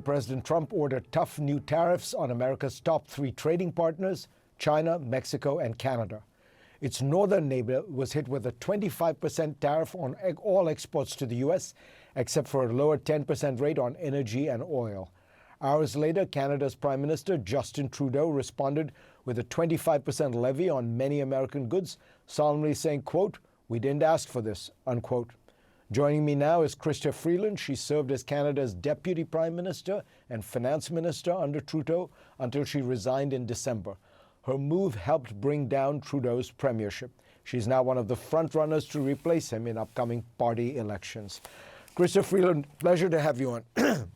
President Trump ordered tough new tariffs on America's top three trading partners, China, Mexico, and Canada. Its northern neighbor was hit with a 25% tariff on all exports to the U.S., except for a lower 10% rate on energy and oil. Hours later, Canada's Prime Minister Justin Trudeau responded with a 25% levy on many American goods, solemnly saying, quote, "We didn't ask for this," unquote. Joining me now is Chrystia Freeland. She served as Canada's Deputy Prime Minister and Finance Minister under Trudeau until she resigned in December. Her move helped bring down Trudeau's premiership. She's now one of the frontrunners to replace him in upcoming party elections. Chrystia Freeland, pleasure to have you on.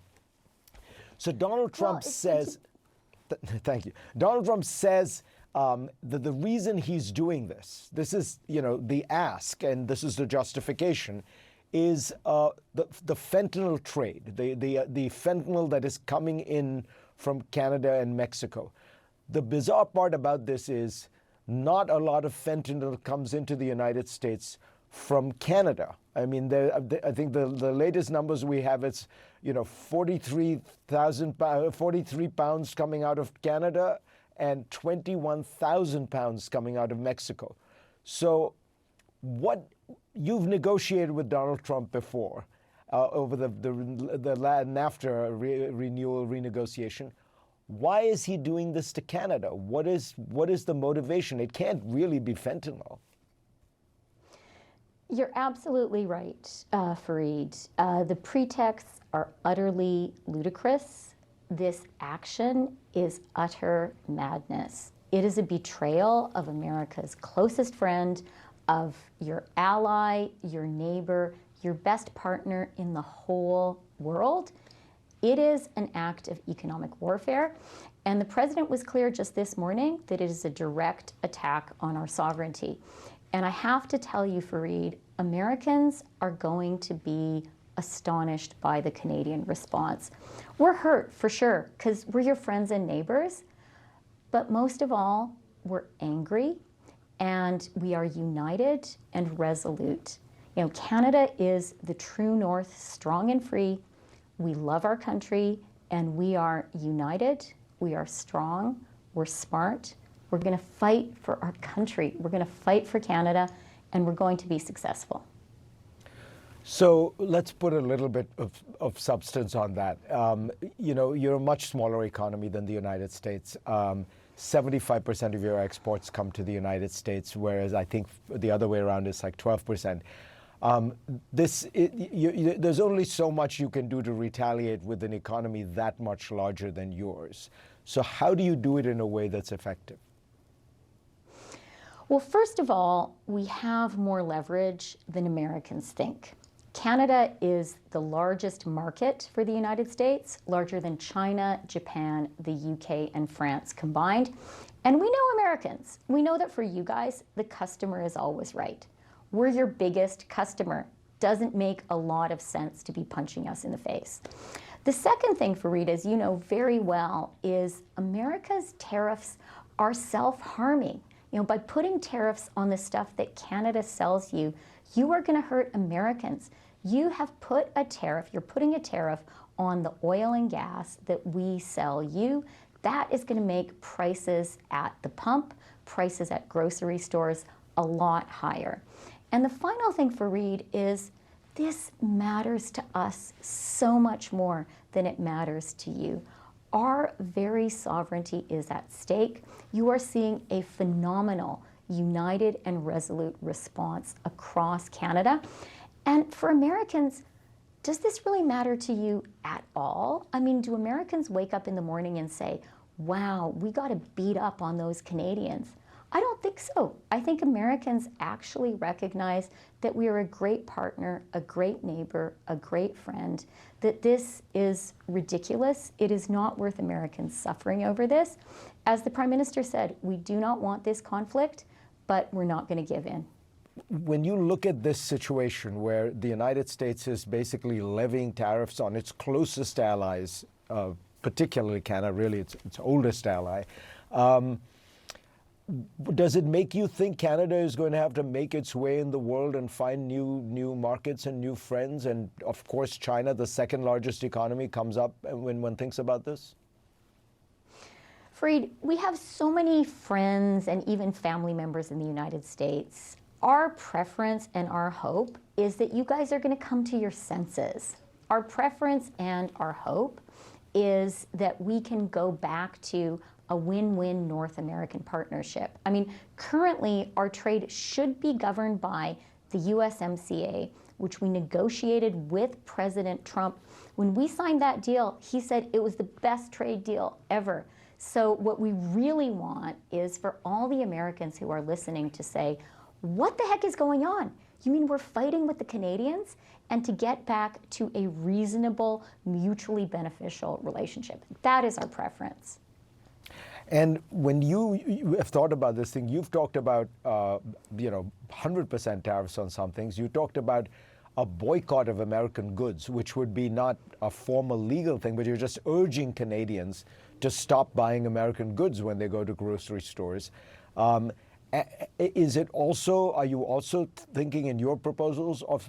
So Donald Trump says, thank you. Donald Trump says that the reason he's doing this is, the ask, and this is the justification, is the fentanyl trade, the fentanyl that is coming in from Canada and Mexico. The bizarre part about this is not a lot of fentanyl comes into the United States from Canada. I mean, I think the latest numbers we have, it's 43 pounds coming out of Canada and 21,000 pounds coming out of Mexico. So what you've negotiated with Donald Trump before over the NAFTA renewal renegotiation. Why is he doing this to Canada? What is the motivation? It can't really be fentanyl. You're absolutely right, Fareed. The pretexts are utterly ludicrous. This action is utter madness. It is a betrayal of America's closest friend, of your ally, your neighbor, your best partner in the whole world. It is an act of economic warfare. And the president was clear just this morning that it is a direct attack on our sovereignty. And I have to tell you, Fareed, Americans are going to be astonished by the Canadian response. We're hurt, for sure, because we're your friends and neighbors. But most of all, we're angry, and we are united and resolute. Canada is the true north, strong and free. We love our country, and we are united. We are strong. We're smart. We're going to fight for our country. We're going to fight for Canada, and we're going to be successful. So let's put a little bit of substance on that. You're a much smaller economy than the United States. 75% of your exports come to the United States, whereas I think the other way around is like 12%. There's only so much you can do to retaliate with an economy that much larger than yours. So how do you do it in a way that's effective? Well, first of all, we have more leverage than Americans think. Canada is the largest market for the United States, larger than China, Japan, the UK, and France combined. And we know Americans. We know that for you guys, the customer is always right. We're your biggest customer. Doesn't make a lot of sense to be punching us in the face. The second thing, Fareed, as you know very well, is America's tariffs are self-harming. By putting tariffs on the stuff that Canada sells you, you are going to hurt Americans. You have put a tariff, you're putting a tariff on the oil and gas that we sell you. That is going to make prices at the pump, prices at grocery stores a lot higher. And the final thing, Fareed, is this matters to us so much more than it matters to you. Our very sovereignty is at stake. You are seeing a phenomenal, united and resolute response across Canada. And for Americans, does this really matter to you at all? I mean, do Americans wake up in the morning and say, wow, we got to beat up on those Canadians? I don't think so. I think Americans actually recognize that we are a great partner, a great neighbor, a great friend, that this is ridiculous. It is not worth Americans suffering over this. As the Prime Minister said, we do not want this conflict, but we're not going to give in. When you look at this situation where the United States is basically levying tariffs on its closest allies, particularly Canada, really its oldest ally, Does it make you think Canada is going to have to make its way in the world and find new markets and new friends? And of course, China, the second largest economy, comes up when one thinks about this? Fareed, we have so many friends and even family members in the United States. Our preference and our hope is that you guys are going to come to your senses. Our preference and our hope is that we can go back to a win-win North American partnership. I mean, currently our trade should be governed by the USMCA, which we negotiated with President Trump. When we signed that deal, he said it was the best trade deal ever. So what we really want is for all the Americans who are listening to say, what the heck is going on? You mean we're fighting with the Canadians? And to get back to a reasonable, mutually beneficial relationship. That is our preference. And when you have thought about this thing, you've talked about 100% tariffs on some things. You talked about a boycott of American goods, which would be not a formal legal thing, but you're just urging Canadians to stop buying American goods when they go to grocery stores. Is it also, are you also thinking in your proposals of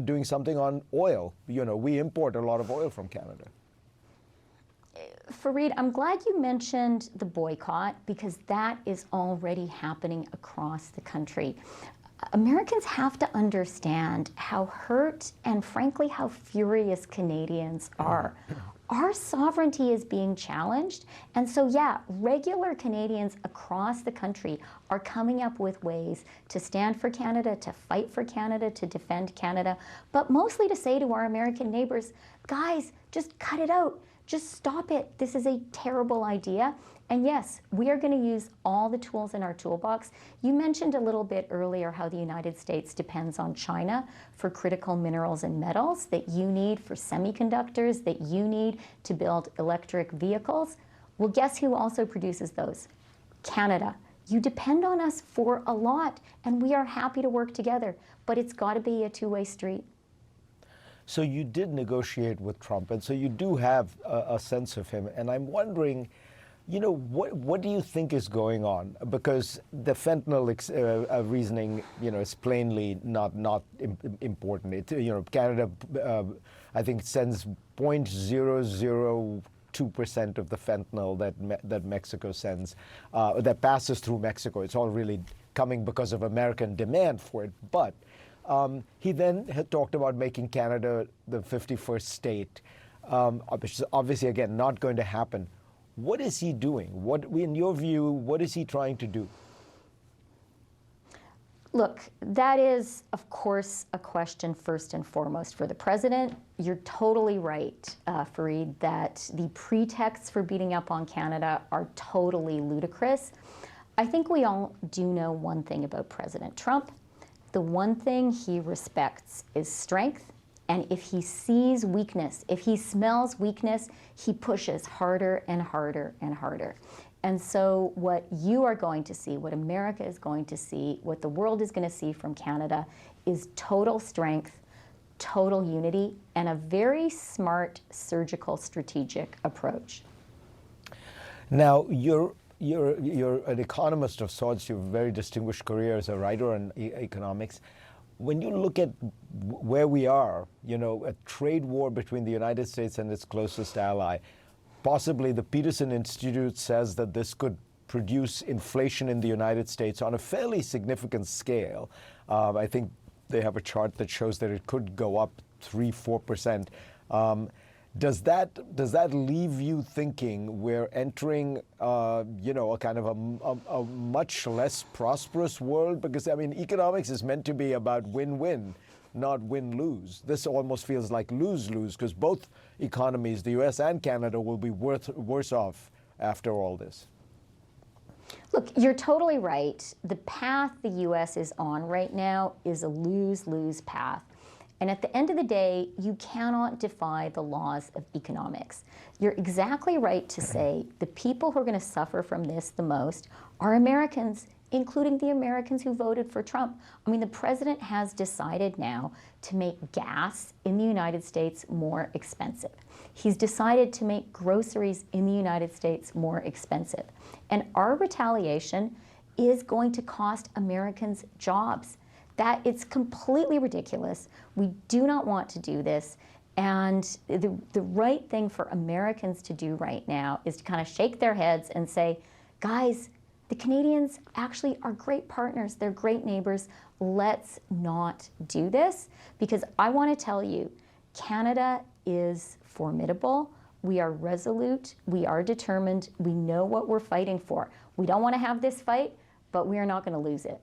doing something on oil? You know, we import a lot of oil from Canada. Fareed, I'm glad you mentioned the boycott because that is already happening across the country. Americans have to understand how hurt and frankly how furious Canadians are. Our sovereignty is being challenged, and so yeah, regular Canadians across the country are coming up with ways to stand for Canada, to fight for Canada, to defend Canada, but mostly to say to our American neighbors, guys, just cut it out. Just stop it. This is a terrible idea. And yes, we are going to use all the tools in our toolbox. You mentioned a little bit earlier how the United States depends on China for critical minerals and metals that you need for semiconductors, that you need to build electric vehicles. Well, guess who also produces those? Canada. You depend on us for a lot, and we are happy to work together, but it's got to be a two-way street. So you did negotiate with Trump, and so you do have a sense of him. And I'm wondering, you know, what do you think is going on? Because the fentanyl reasoning, you know, is plainly not important. It, you know, Canada, I think, sends 0.002% of the fentanyl that Mexico sends, that passes through Mexico. It's all really coming because of American demand for it, but. He then had talked about making Canada the 51st state, which is obviously, again, not going to happen. What is he doing? In your view, what is he trying to do? Look, that is, of course, a question first and foremost for the president. You're totally right, Fareed, that the pretexts for beating up on Canada are totally ludicrous. I think we all do know one thing about President Trump. The one thing he respects is strength, and if he sees weakness, if he smells weakness, he pushes harder and harder and harder. And so what you are going to see, what America is going to see, what the world is going to see from Canada is total strength, total unity, and a very smart surgical strategic approach. Now, you're an economist of sorts. You have a very distinguished career as a writer on economics. When you look at where we are, you know, a trade war between the United States and its closest ally, possibly the Peterson Institute says that this could produce inflation in the United States on a fairly significant scale. I think they have a chart that shows that it could go up 3-4%. Does that leave you thinking we're entering, you know, a kind of a much less prosperous world? Because, I mean, economics is meant to be about win-win, not win-lose. This almost feels like lose-lose because both economies, the U.S. and Canada, will be worse off after all this. Look, you're totally right. The path the U.S. is on right now is a lose-lose path. And at the end of the day, you cannot defy the laws of economics. You're exactly right to say the people who are going to suffer from this the most are Americans, including the Americans who voted for Trump. I mean, the president has decided now to make gas in the United States more expensive. He's decided to make groceries in the United States more expensive. And our retaliation is going to cost Americans jobs. That it's completely ridiculous. We do not want to do this. And the right thing for Americans to do right now is to kind of shake their heads and say, guys, the Canadians actually are great partners. They're great neighbors. Let's not do this, because I want to tell you, Canada is formidable. We are resolute. We are determined. We know what we're fighting for. We don't want to have this fight, but we are not going to lose it.